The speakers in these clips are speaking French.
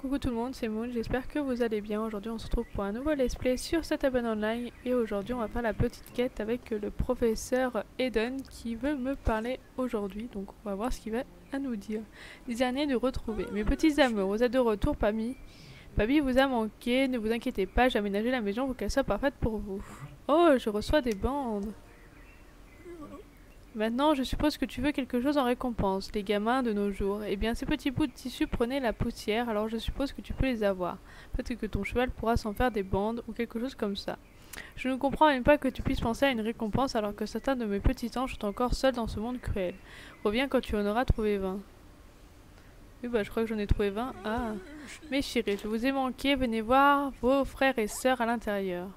Coucou tout le monde, c'est Moon, j'espère que vous allez bien. Aujourd'hui on se retrouve pour un nouveau let's play sur Sataban Online et aujourd'hui on va faire la petite quête avec le professeur Eden qui veut me parler aujourd'hui, donc on va voir ce qu'il va à nous dire. Les derniers de retrouver. Mes petits amours, vous êtes de retour, Pami. Papi vous a manqué, ne vous inquiétez pas, j'ai aménagé la maison pour qu'elle soit parfaite pour vous. Oh, je reçois des bandes. Maintenant, je suppose que tu veux quelque chose en récompense, les gamins de nos jours. Eh bien, ces petits bouts de tissu prenaient la poussière, alors je suppose que tu peux les avoir. Peut-être que ton cheval pourra s'en faire des bandes ou quelque chose comme ça. Je ne comprends même pas que tu puisses penser à une récompense alors que certains de mes petits anges sont encore seuls dans ce monde cruel. Reviens quand tu en auras trouvé 20. Oui, bah je crois que j'en ai trouvé 20. Ah. Mes chéris, je vous ai manqué, venez voir vos frères et sœurs à l'intérieur.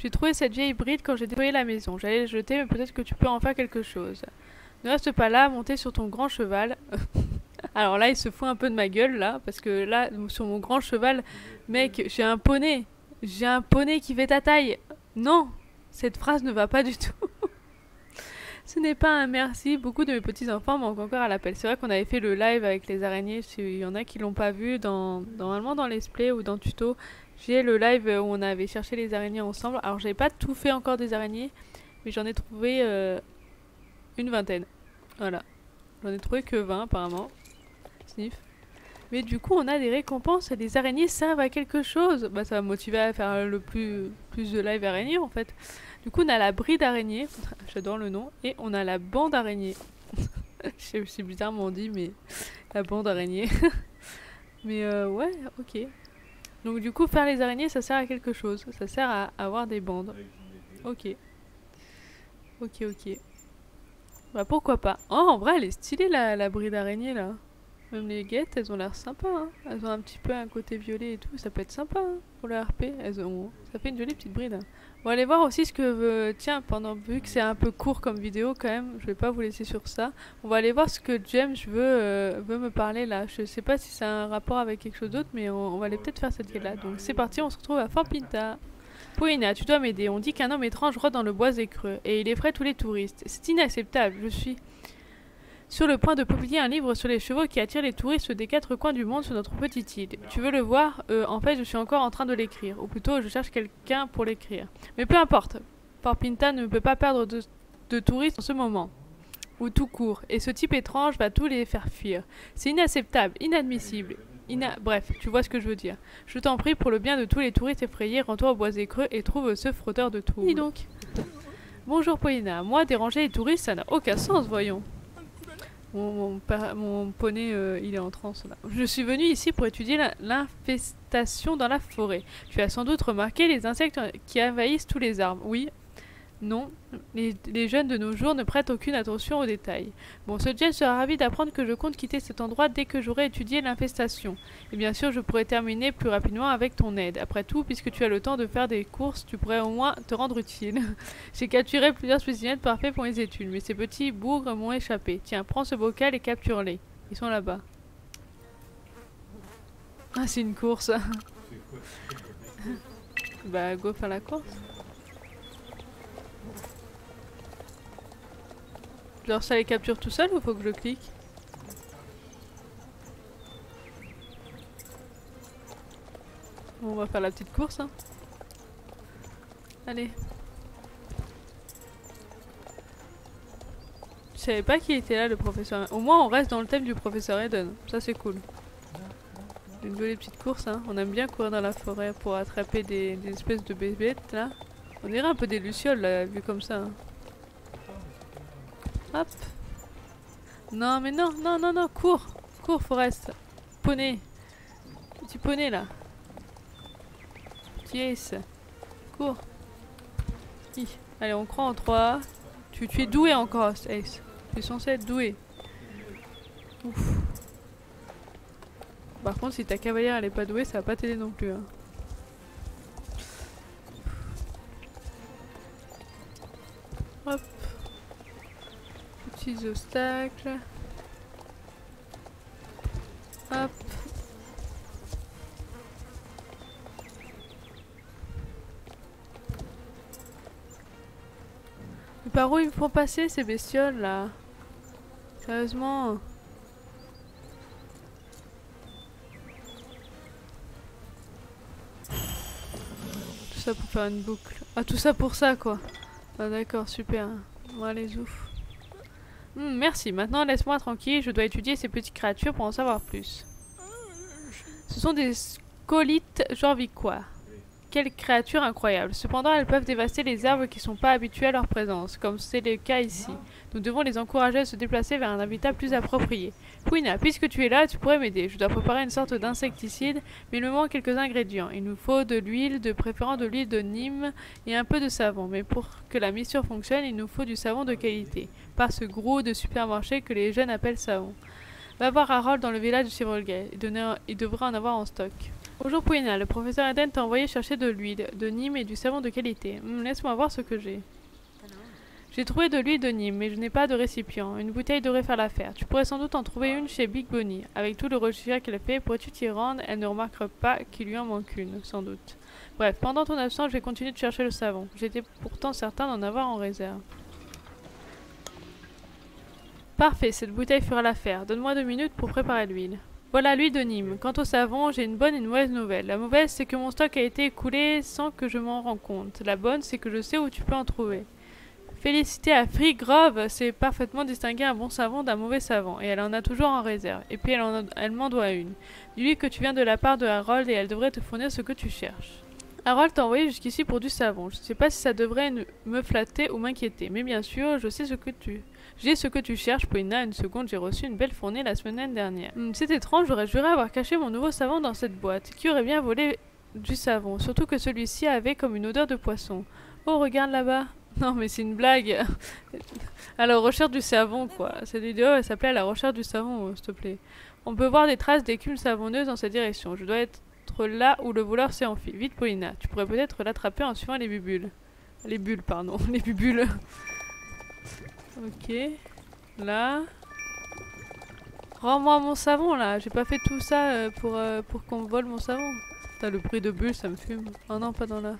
J'ai trouvé cette vieille bride quand j'ai nettoyé la maison. J'allais la jeter, mais peut-être que tu peux en faire quelque chose. Ne reste pas là, monter sur ton grand cheval. Alors là, il se fout un peu de ma gueule, là, parce que là, sur mon grand cheval, mec, j'ai un poney. J'ai un poney qui fait ta taille. Non, cette phrase ne va pas du tout. Ce n'est pas un merci. Beaucoup de mes petits-enfants manquent encore à l'appel. C'est vrai qu'on avait fait le live avec les araignées. Il y en a qui l'ont pas vu, normalement dans les plays ou dans tuto. J'ai le live où on avait cherché les araignées ensemble. Alors j'avais pas tout fait encore des araignées, mais j'en ai trouvé une vingtaine. Voilà. J'en ai trouvé que 20 apparemment. Sniff. Mais du coup on a des récompenses et les araignées servent à quelque chose. Bah ça va me motiver à faire le plus de live araignées en fait. Du coup on a la bride araignée, j'adore le nom, et on a la bande araignée. C'est bizarrement dit mais la bande araignée. Mais ouais, ok. Donc du coup faire les araignées ça sert à quelque chose, ça sert à avoir des bandes. Ok. Ok. Bah pourquoi pas. Oh en vrai elle est stylée la bride araignée là. Même les guettes elles ont l'air sympas hein. Elles ont un petit peu un côté violet et tout, ça peut être sympa hein, pour le RP. Ça fait une jolie petite bride. Hein. On va aller voir aussi ce que... Tiens, vu que c'est un peu court comme vidéo quand même, je vais pas vous laisser sur ça. On va aller voir ce que James veut me parler là. Je sais pas si c'est un rapport avec quelque chose d'autre, mais on va aller peut-être faire cette quête là. Donc c'est parti, on se retrouve à Fort Pinta. Poina, tu dois m'aider. On dit qu'un homme étrange rôde dans le bois écreux et il effraie tous les touristes. C'est inacceptable. Je suis sur le point de publier un livre sur les chevaux qui attirent les touristes des 4 coins du monde sur notre petite île. Tu veux le voir? En fait, je suis encore en train de l'écrire. Ou plutôt, je cherche quelqu'un pour l'écrire. Mais peu importe. Fort Pinta ne peut pas perdre de touristes en ce moment. Ou tout court. Et ce type étrange va tous les faire fuir. C'est inacceptable, inadmissible. Bref, tu vois ce que je veux dire. Je t'en prie, pour le bien de tous les touristes effrayés, rends-toi au bois écreux et trouve ce frotteur de troubles. Dis donc. Bonjour Poina. Moi, déranger les touristes, ça n'a aucun sens, voyons. Mon poney, il est en transe là. Je suis venue ici pour étudier l'infestation dans la forêt. Tu as sans doute remarqué les insectes qui envahissent tous les arbres. Oui. Non. Les jeunes de nos jours ne prêtent aucune attention aux détails. Bon, ce James sera ravi d'apprendre que je compte quitter cet endroit dès que j'aurai étudié l'infestation. Et bien sûr, je pourrai terminer plus rapidement avec ton aide. Après tout, puisque tu as le temps de faire des courses, tu pourrais au moins te rendre utile. J'ai capturé plusieurs spécimens parfaits pour mes études, mais ces petits bougres m'ont échappé. Tiens, prends ce bocal et capture-les. Ils sont là-bas. Ah, c'est une course. Bah, go faire la course. Genre ça les capture tout seul ou faut que je clique? Bon, on va faire la petite course hein. Allez. Je savais pas qui était là le professeur. Au moins on reste dans le thème du professeur Eden. Ça c'est cool. Une jolie petite course hein. On aime bien courir dans la forêt pour attraper des espèces de bébêtes là. On dirait un peu des lucioles là, vu comme ça. Hein. Hop. Non mais non, cours. Cours Forest. Poney. Petit poney là. Petit Ace. Cours. Hi. Allez on croit en 3. Tu es doué encore Ace. Tu es censé être doué. Ouf. Par contre si ta cavalière elle est pas douée ça va pas t'aider non plus. Hein. Hop. Petits obstacles. Hop. Mais par où ils me font passer ces bestioles là? Sérieusement? ça pour faire une boucle. Ah, tout ça pour ça, quoi. Ah, d'accord, super. Bon, allez, ouf. Merci, maintenant laisse-moi tranquille, je dois étudier ces petites créatures pour en savoir plus. Ce sont des scolytes jorvicois. Quelles créatures incroyables. Cependant, elles peuvent dévaster les arbres qui ne sont pas habitués à leur présence, comme c'est le cas ici. Nous devons les encourager à se déplacer vers un habitat plus approprié. Pouina, puisque tu es là, tu pourrais m'aider. Je dois préparer une sorte d'insecticide, mais il me manque quelques ingrédients. Il nous faut de l'huile, de préférence de l'huile de Nîmes et un peu de savon. Mais pour que la mixture fonctionne, il nous faut du savon de qualité. Pas ce gros de supermarché que les jeunes appellent savon. Va voir Harold dans le village de Chevrolet. Il devrait en avoir en stock. Bonjour Pouina, le professeur Eden t'a envoyé chercher de l'huile, de Nîmes et du savon de qualité. Laisse-moi voir ce que j'ai. J'ai trouvé de l'huile de Nîmes, mais je n'ai pas de récipient. Une bouteille devrait faire l'affaire. Tu pourrais sans doute en trouver une chez Big Bonnie. Avec tout le recherche qu'elle fait, pourrais-tu t'y rendre? Elle ne remarquera pas qu'il lui en manque une, sans doute. Bref, pendant ton absence, je vais continuer de chercher le savon. J'étais pourtant certain d'en avoir en réserve. Parfait, cette bouteille fera l'affaire. Donne-moi 2 minutes pour préparer l'huile. Voilà l'huile de Nîmes. Quant au savon, j'ai une bonne et une mauvaise nouvelle. La mauvaise, c'est que mon stock a été écoulé sans que je m'en rende compte. La bonne, c'est que je sais où tu peux en trouver. Félicité à Free Grove sait parfaitement distinguer un bon savon d'un mauvais savon, et elle en a toujours en réserve. Et puis elle m'en doit une. Dis-lui que tu viens de la part de Harold et elle devrait te fournir ce que tu cherches. Harold t'a envoyé jusqu'ici pour du savon. Je ne sais pas si ça devrait me flatter ou m'inquiéter, mais bien sûr, je sais ce que tu... J'ai ce que tu cherches, Pouina. Une seconde, j'ai reçu une belle fournée la semaine dernière. C'est étrange, j'aurais juré avoir caché mon nouveau savon dans cette boîte. Qui aurait bien volé du savon? Surtout que celui-ci avait comme une odeur de poisson. Oh, regarde là-bas. Non, mais c'est une blague. À la recherche du savon, quoi. Cette vidéo, elle s'appelait À la recherche du savon, s'il te plaît. On peut voir des traces d'écume savonneuse dans cette direction. Je dois être là où le voleur s'est enfui. Vite, Pouina. Tu pourrais peut-être l'attraper en suivant les bulles. Les bulles, pardon. Les bulles. Ok. Là. Rends-moi mon savon, là. J'ai pas fait tout ça pour qu'on me vole mon savon. Putain, le bruit de bulles, ça me fume. Oh non, pas dans là.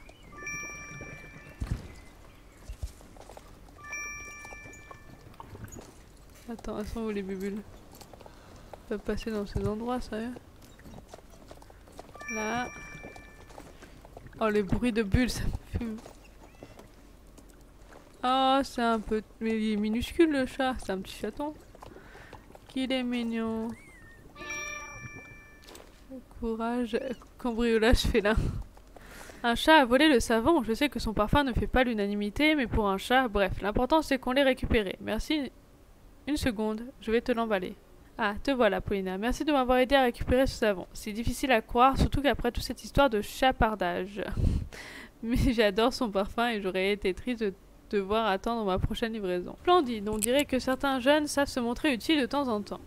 Attends, elles sont où les bulles? Ils peuvent passer dans ces endroits, sérieux? Là. Oh, les bruits de bulles, ça me fume. Oh, c'est un peu... Mais il est minuscule le chat, c'est un petit chaton. Qu'il est mignon. Courage, cambriolage félin. Un chat a volé le savon. Je sais que son parfum ne fait pas l'unanimité, mais pour un chat, bref, l'important c'est qu'on l'ait récupéré. Merci. Une seconde, je vais te l'emballer. Ah, te voilà, Paulina. Merci de m'avoir aidé à récupérer ce savon. C'est difficile à croire, surtout qu'après toute cette histoire de chapardage. Mais j'adore son parfum et j'aurais été triste de devoir attendre ma prochaine livraison. Splendide, on dirait que certains jeunes savent se montrer utiles de temps en temps.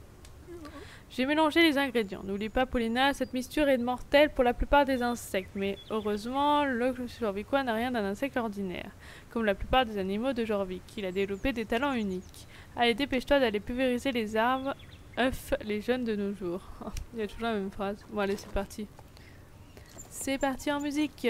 J'ai mélangé les ingrédients. N'oublie pas, Paulina, cette mixture est mortelle pour la plupart des insectes, mais heureusement, le Jorvicois n'a rien d'un insecte ordinaire. Comme la plupart des animaux de Jorvik, il a développé des talents uniques. Allez, dépêche-toi d'aller pulvériser les arbres, les jeunes de nos jours. Il y a toujours la même phrase. Bon, allez, c'est parti. C'est parti en musique.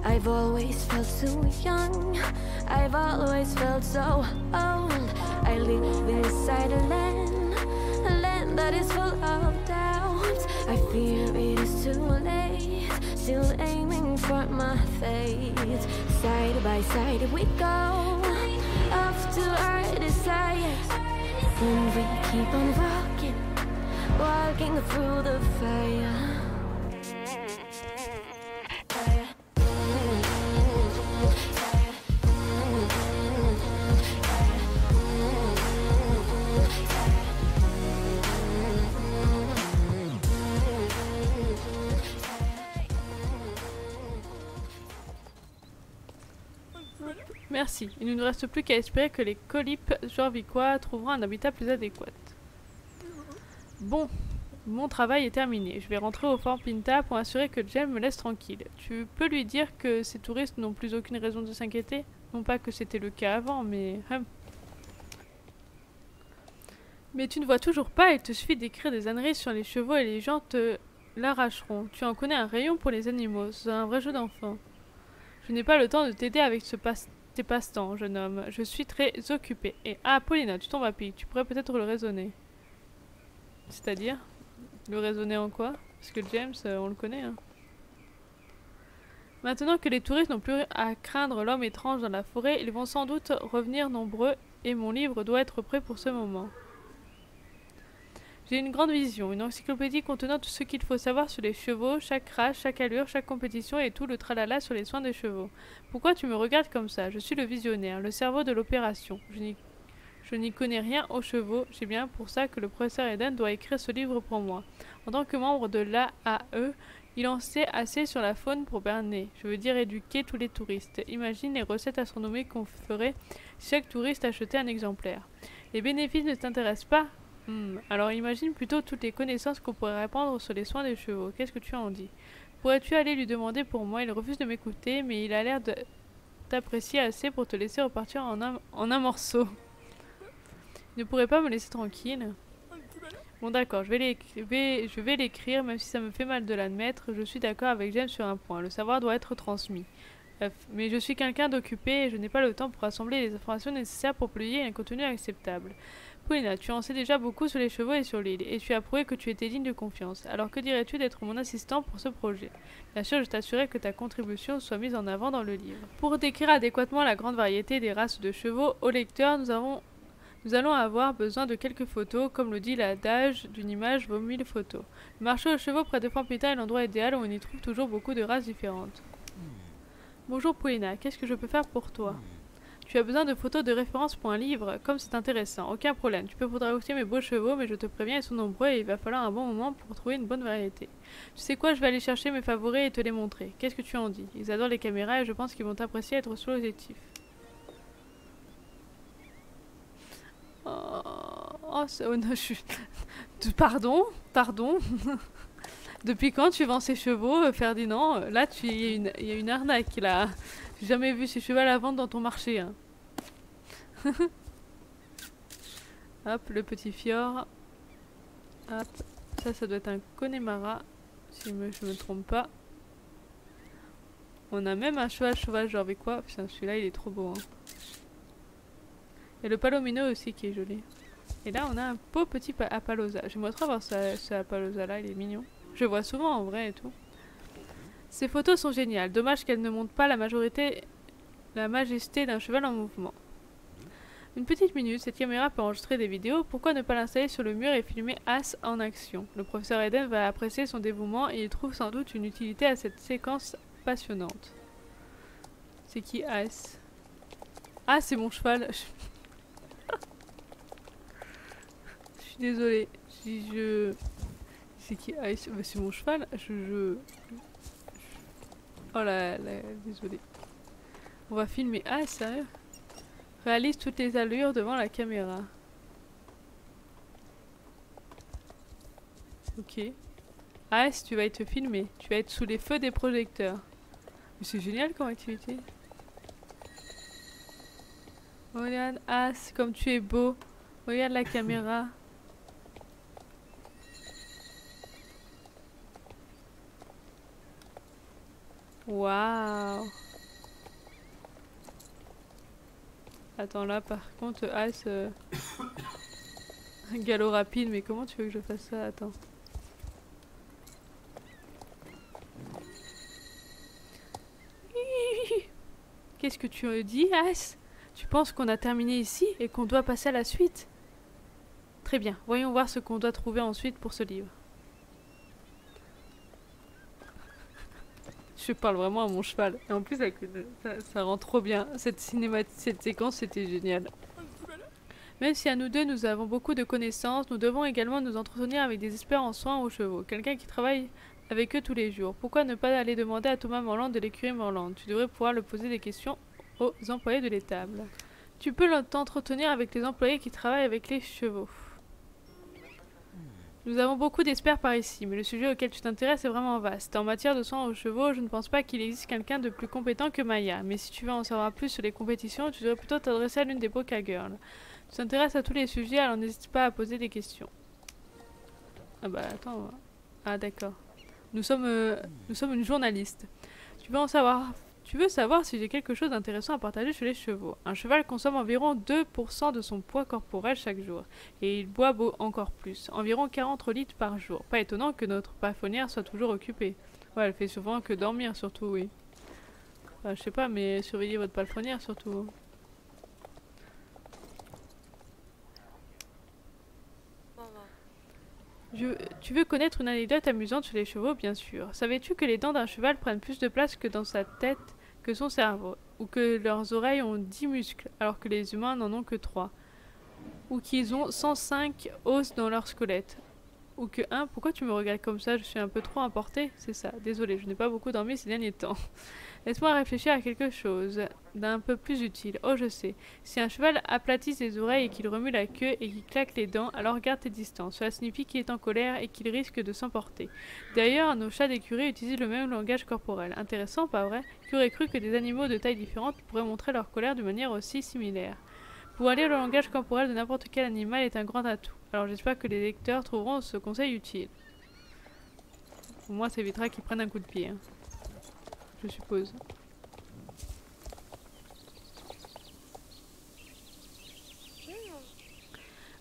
I've always felt so young, I've always felt so old. I live inside a land that is full of doubt. I fear it is too late, still aiming for my fate. Side by side we go, off to our desires. And we keep on walking through the fire. Merci. Il ne nous reste plus qu'à espérer que les colipes jorvicois trouveront un habitat plus adéquat. Bon, mon travail est terminé. Je vais rentrer au Fort Pinta pour assurer que Jem me laisse tranquille. Tu peux lui dire que ces touristes n'ont plus aucune raison de s'inquiéter? Non pas que c'était le cas avant, mais... Mais tu ne vois toujours pas, il te suffit d'écrire des âneries sur les chevaux et les gens te l'arracheront. Tu en connais un rayon pour les animaux, c'est un vrai jeu d'enfant. Je n'ai pas le temps de t'aider avec tes passe-temps, jeune homme. Je suis très occupée. Et ah, Paulina, tu tombes à pic, tu pourrais peut-être le raisonner. C'est-à-dire? Le raisonner en quoi? Parce que James, on le connaît, hein. Maintenant que les touristes n'ont plus à craindre l'homme étrange dans la forêt, ils vont sans doute revenir nombreux et mon livre doit être prêt pour ce moment. J'ai une grande vision, une encyclopédie contenant tout ce qu'il faut savoir sur les chevaux, chaque race, chaque allure, chaque compétition et tout le tralala sur les soins des chevaux. Pourquoi tu me regardes comme ça? Je suis le visionnaire, le cerveau de l'opération. Je n'y connais rien aux chevaux, c'est bien pour ça que le professeur Eden doit écrire ce livre pour moi. En tant que membre de l'AAE, il en sait assez sur la faune pour berner, je veux dire éduquer tous les touristes. Imagine les recettes astronomiques qu'on ferait si chaque touriste achetait un exemplaire. Les bénéfices ne t'intéressent pas? Alors imagine plutôt toutes les connaissances qu'on pourrait répandre sur les soins des chevaux. Qu'est-ce que tu en dis? Pourrais-tu aller lui demander pour moi? Il refuse de m'écouter, mais il a l'air de t'apprécier assez pour te laisser repartir en un morceau. Il ne pourrait pas me laisser tranquille? Bon d'accord, je vais l'écrire, même si ça me fait mal de l'admettre. Je suis d'accord avec James sur un point. Le savoir doit être transmis. Mais je suis quelqu'un d'occupé et je n'ai pas le temps pour rassembler les informations nécessaires pour publier un contenu acceptable. Paulina, tu en sais déjà beaucoup sur les chevaux et sur l'île, et tu as prouvé que tu étais digne de confiance. Alors que dirais-tu d'être mon assistant pour ce projet? Bien sûr, je t'assurerai que ta contribution soit mise en avant dans le livre. Pour décrire adéquatement la grande variété des races de chevaux, au lecteur, nous allons avoir besoin de quelques photos, comme le dit l'adage, d'une image vaut 1000 photos. Le marché aux chevaux près de Pampita est l'endroit idéal où on y trouve toujours beaucoup de races différentes. Bonjour Paulina, qu'est-ce que je peux faire pour toi? Tu as besoin de photos de référence pour un livre, comme c'est intéressant, aucun problème. Tu peux photographier mes beaux chevaux, mais je te préviens, ils sont nombreux et il va falloir un bon moment pour trouver une bonne variété. Tu sais quoi, je vais aller chercher mes favoris et te les montrer. Qu'est-ce que tu en dis? Ils adorent les caméras et je pense qu'ils vont apprécier être sous l'objectif. Oh non, je suis... Pardon? Depuis quand tu vends ces chevaux, Ferdinand? Là, il y a une arnaque, là. J'ai jamais vu ces chevaux à la vente dans ton marché, hein. Hop, le petit Fior. Hop, ça doit être un Connemara, si je me trompe pas. On a même un cheval sauvage, genre avec quoi? Putain, celui-là, il est trop beau, hein. Et le Palomino aussi qui est joli. Et là, on a un beau petit Apaloosa. J'aimerais trop voir ce Apaloosa-là, il est mignon. Je le vois souvent en vrai et tout. Ces photos sont géniales. Dommage qu'elles ne montrent pas la majesté d'un cheval en mouvement. Une petite minute, cette caméra peut enregistrer des vidéos. Pourquoi ne pas l'installer sur le mur et filmer As en action? Le professeur Eden va apprécier son dévouement et il trouve sans doute une utilité à cette séquence passionnante. C'est qui As? Ah, c'est mon cheval. Je suis désolée. C'est qui As? Bah, c'est mon cheval. Oh là, désolée. On va filmer. Ah, sérieux? Réalise toutes les allures devant la caméra. Ok. As, tu vas être filmé. Tu vas être sous les feux des projecteurs. Mais c'est génial comme activité. Regarde, As, comme tu es beau. Regarde la caméra. Waouh. Attends, là par contre, As, un galop rapide, mais comment tu veux que je fasse ça? Attends. Qu'est-ce que tu dis, As? Tu penses qu'on a terminé ici et qu'on doit passer à la suite? Très bien, voyons voir ce qu'on doit trouver ensuite pour ce livre. Je parle vraiment à mon cheval. Et en plus, ça rend trop bien. Cette séquence, c'était génial. Même si à nous deux, nous avons beaucoup de connaissances, nous devons également nous entretenir avec des experts en soins aux chevaux. Quelqu'un qui travaille avec eux tous les jours. Pourquoi ne pas aller demander à Thomas Morland de l'écurie Morland? Tu devrais pouvoir le poser des questions aux employés de l'étable. Tu peux t'entretenir avec les employés qui travaillent avec les chevaux. Nous avons beaucoup d'experts par ici, mais le sujet auquel tu t'intéresses est vraiment vaste. En matière de soins aux chevaux, je ne pense pas qu'il existe quelqu'un de plus compétent que Maya, mais si tu veux en savoir plus sur les compétitions, tu devrais plutôt t'adresser à l'une des Boca Girls. Tu t'intéresses à tous les sujets, alors n'hésite pas à poser des questions. Ah bah attends... Ah d'accord. Nous sommes une journaliste. Tu veux savoir si j'ai quelque chose d'intéressant à partager sur les chevaux. Un cheval consomme environ 2% de son poids corporel chaque jour. Et il boit encore plus. Environ 40 litres par jour. Pas étonnant que notre palefrenière soit toujours occupée. Ouais, elle fait souvent que dormir surtout, oui. Enfin, je sais pas, mais surveillez votre palefrenière surtout. Tu veux connaître une anecdote amusante sur les chevaux, bien sûr. Savais-tu que les dents d'un cheval prennent plus de place que dans sa tête que son cerveau, ou que leurs oreilles ont 10 muscles, alors que les humains n'en ont que 3, ou qu'ils ont 105 os dans leur squelette, ou que pourquoi tu me regardes comme ça? Je suis un peu trop importée? C'est ça, désolé, je n'ai pas beaucoup dormi ces derniers temps. Laisse-moi réfléchir à quelque chose d'un peu plus utile. Oh, je sais. Si un cheval aplatit ses oreilles et qu'il remue la queue et qu'il claque les dents, alors garde tes distances. Cela signifie qu'il est en colère et qu'il risque de s'emporter. D'ailleurs, nos chats d'écurie utilisent le même langage corporel. Intéressant, pas vrai? Qui aurait cru que des animaux de taille différente pourraient montrer leur colère de manière aussi similaire? Pouvoir lire le langage corporel de n'importe quel animal est un grand atout. Alors j'espère que les lecteurs trouveront ce conseil utile. Au moins, ça évitera qu'ils prennent un coup de pied. Hein. Je suppose.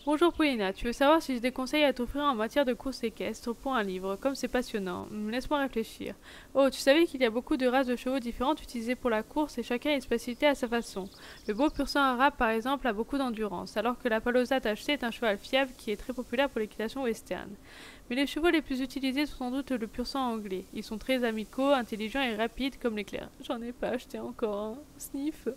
Bonjour Paulina, tu veux savoir si j'ai des conseils à t'offrir en matière de course équestre pour un livre, comme c'est passionnant. Laisse-moi réfléchir. Oh, tu savais qu'il y a beaucoup de races de chevaux différentes utilisées pour la course et chacun a une spécialité à sa façon. Le beau pur sang arabe par exemple a beaucoup d'endurance, alors que la Pallosa tachetée est un cheval fiable qui est très populaire pour l'équitation western. Mais les chevaux les plus utilisés sont sans doute le pur sang anglais. Ils sont très amicaux, intelligents et rapides comme l'éclair. J'en ai pas acheté encore un. Sniff.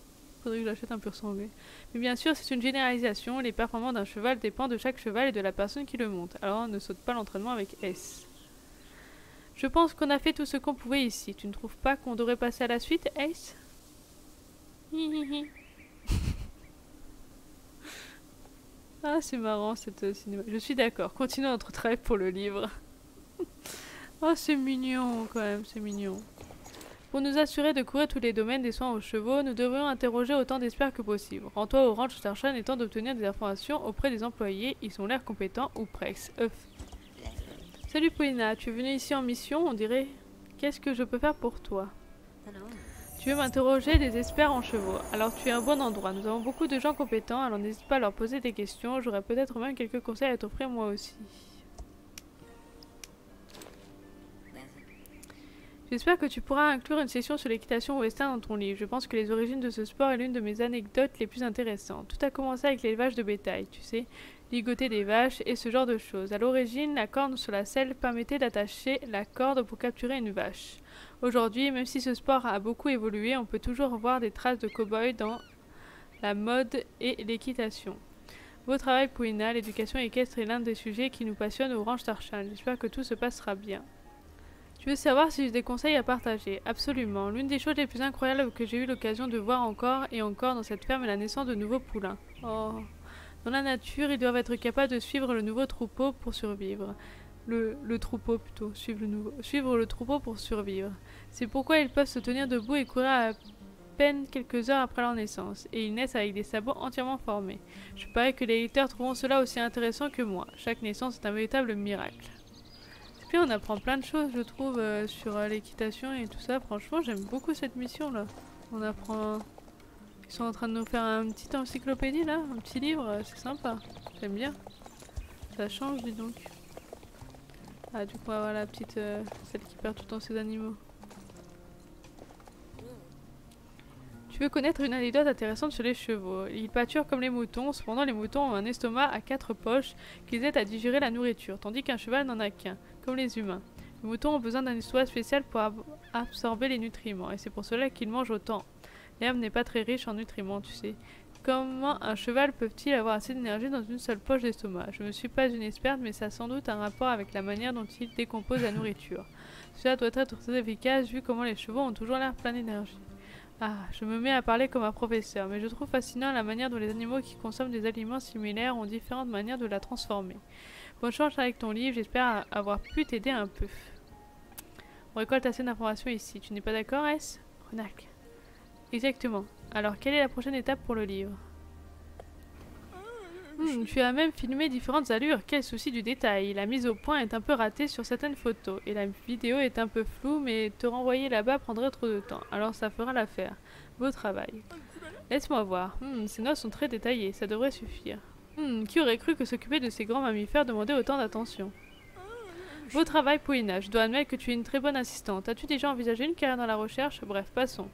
Faudrait que j'achète un pur sang anglais. Mais bien sûr, c'est une généralisation. Les performances d'un cheval dépendent de chaque cheval et de la personne qui le monte. Alors ne saute pas l'entraînement avec S. Je pense qu'on a fait tout ce qu'on pouvait ici. Tu ne trouves pas qu'on devrait passer à la suite, Ace? Hihihi. Ah, c'est marrant cette cinéma. Je suis d'accord. Continuons notre travail pour le livre. Oh, c'est mignon quand même, c'est mignon. Pour nous assurer de couvrir tous les domaines des soins aux chevaux, nous devrions interroger autant d'experts que possible. Rends-toi au ranch Starshan et tente d'obtenir des informations auprès des employés. Ils ont l'air compétents ou presque. Salut Paulina, tu es venue ici en mission, on dirait. Qu'est-ce que je peux faire pour toi? Tu veux m'interroger des experts en chevaux. Alors tu es à un bon endroit. Nous avons beaucoup de gens compétents, alors n'hésite pas à leur poser des questions. J'aurais peut-être même quelques conseils à t'offrir moi aussi. J'espère que tu pourras inclure une session sur l'équitation western dans ton livre. Je pense que les origines de ce sport est l'une de mes anecdotes les plus intéressantes. Tout a commencé avec l'élevage de bétail, tu sais, ligoter des vaches et ce genre de choses. À l'origine, la corne sur la selle permettait d'attacher la corde pour capturer une vache. Aujourd'hui, même si ce sport a beaucoup évolué, on peut toujours voir des traces de cow-boy dans la mode et l'équitation. Beau travail Paulina, l'éducation équestre est l'un des sujets qui nous passionne au ranch Starshan. J'espère que tout se passera bien. Tu veux savoir si j'ai des conseils à partager? Absolument. L'une des choses les plus incroyables que j'ai eu l'occasion de voir encore et encore dans cette ferme est la naissance de nouveaux poulains. Oh. Dans la nature, ils doivent être capables de suivre le nouveau troupeau pour survivre. Le troupeau plutôt, suivre le troupeau pour survivre. C'est pourquoi ils peuvent se tenir debout et courir à peine quelques heures après leur naissance, et ils naissent avec des sabots entièrement formés. Je parie que les lecteurs trouveront cela aussi intéressant que moi. Chaque naissance est un véritable miracle. Et puis on apprend plein de choses, je trouve, sur l'équitation et tout ça. Franchement, j'aime beaucoup cette mission-là. On apprend... Ils sont en train de nous faire une petite encyclopédie, là, un petit livre, c'est sympa. J'aime bien. Ça change, dis donc. Ah, du coup, on va voir la petite... celle qui perd tout le temps ses animaux. Tu veux connaître une anecdote intéressante sur les chevaux. Ils pâturent comme les moutons, cependant les moutons ont un estomac à 4 poches qui les aident à digérer la nourriture, tandis qu'un cheval n'en a qu'un, comme les humains. Les moutons ont besoin d'un estomac spécial pour absorber les nutriments, et c'est pour cela qu'ils mangent autant. L'herbe n'est pas très riche en nutriments, tu sais. Comment un cheval peut-il avoir assez d'énergie dans une seule poche d'estomac? Je ne suis pas une experte, mais ça a sans doute un rapport avec la manière dont il décompose la nourriture. Cela doit être très efficace vu comment les chevaux ont toujours l'air plein d'énergie. Ah, je me mets à parler comme un professeur, mais je trouve fascinant la manière dont les animaux qui consomment des aliments similaires ont différentes manières de la transformer. Bonne chance avec ton livre, j'espère avoir pu t'aider un peu. On récolte assez d'informations ici. Tu n'es pas d'accord, est-ce? Renac. Exactement. Alors, quelle est la prochaine étape pour le livre? Tu as même filmé différentes allures. Quel souci du détail. La mise au point est un peu ratée sur certaines photos. Et la vidéo est un peu floue, mais te renvoyer là-bas prendrait trop de temps. Alors ça fera l'affaire. Beau travail. Laisse-moi voir. Ces notes sont très détaillées. Ça devrait suffire. Qui aurait cru que s'occuper de ces grands mammifères demandait autant d'attention? Beau travail, Paulina. Je dois admettre que tu es une très bonne assistante. As-tu déjà envisagé une carrière dans la recherche? Bref, passons.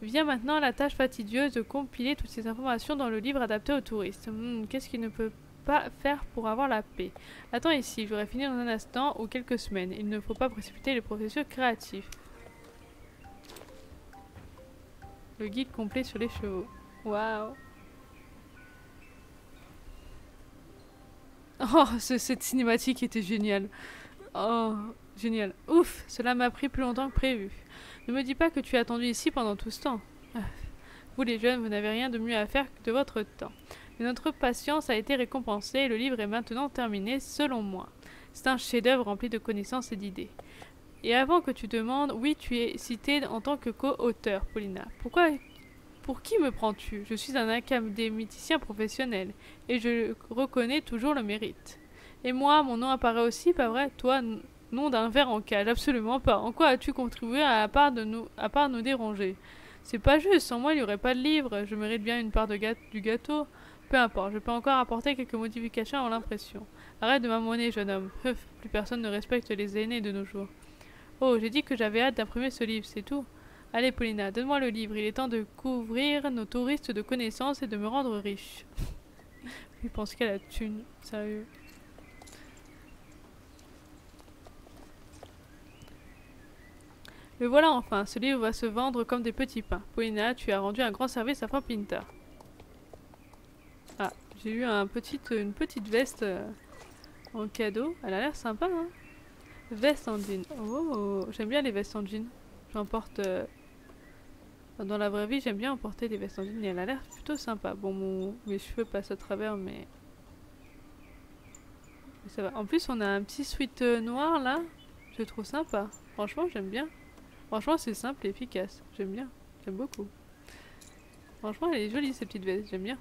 Vient maintenant la tâche fastidieuse de compiler toutes ces informations dans le livre adapté aux touristes. Qu'est-ce qu'il ne peut pas faire pour avoir la paix? Attends ici, j'aurai fini dans un instant ou quelques semaines. Il ne faut pas précipiter les processus créatifs. Le guide complet sur les chevaux. Waouh! Oh, cette cinématique était géniale. Oh, génial. Ouf, cela m'a pris plus longtemps que prévu. Ne me dis pas que tu as attendu ici pendant tout ce temps. Vous les jeunes, vous n'avez rien de mieux à faire que de votre temps. Mais notre patience a été récompensée et le livre est maintenant terminé, selon moi. C'est un chef-d'œuvre rempli de connaissances et d'idées. Et avant que tu demandes, oui, tu es cité en tant que co-auteur, Paulina. Pour qui me prends-tu? Je suis un académicien professionnel et je reconnais toujours le mérite. Et moi, mon nom apparaît aussi, pas vrai? Toi, nom d'un ver en cage, absolument pas. En quoi as-tu contribué à part nous déranger? C'est pas juste, sans moi il n'y aurait pas de livre, je mérite bien une part du gâteau. Peu importe, je peux encore apporter quelques modifications à l'impression. Arrête de m'amener, jeune homme. Plus personne ne respecte les aînés de nos jours. Oh, j'ai dit que j'avais hâte d'imprimer ce livre, c'est tout. Allez, Paulina, donne-moi le livre, il est temps de couvrir nos touristes de connaissances et de me rendre riche. Il pense qu'elle a la thune, sérieux. Le voilà enfin, ce livre va se vendre comme des petits pains. Paulina, tu as rendu un grand service à Pinta. Ah, j'ai eu une petite veste en cadeau. Elle a l'air sympa, hein? Veste en jean. Oh, j'aime bien les vestes en jean. J'en porte... dans la vraie vie, j'aime bien porter des vestes en jean et elle a l'air plutôt sympa. Bon, mes cheveux passent à travers, mais ça va. En plus, on a un petit sweat noir, là. Je trouve sympa. Franchement, j'aime bien. Franchement, c'est simple et efficace. J'aime bien. J'aime beaucoup. Franchement, elle est jolie, cette petite veste. J'aime bien.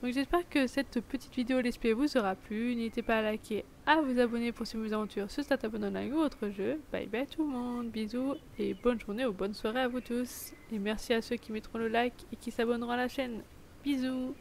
Donc, j'espère que cette petite vidéo Let's Play vous aura plu. N'hésitez pas à liker, à vous abonner pour suivre mes aventures sur Startup Online ou autre jeu. Bye bye tout le monde. Bisous et bonne journée ou bonne soirée à vous tous. Et merci à ceux qui mettront le like et qui s'abonneront à la chaîne. Bisous.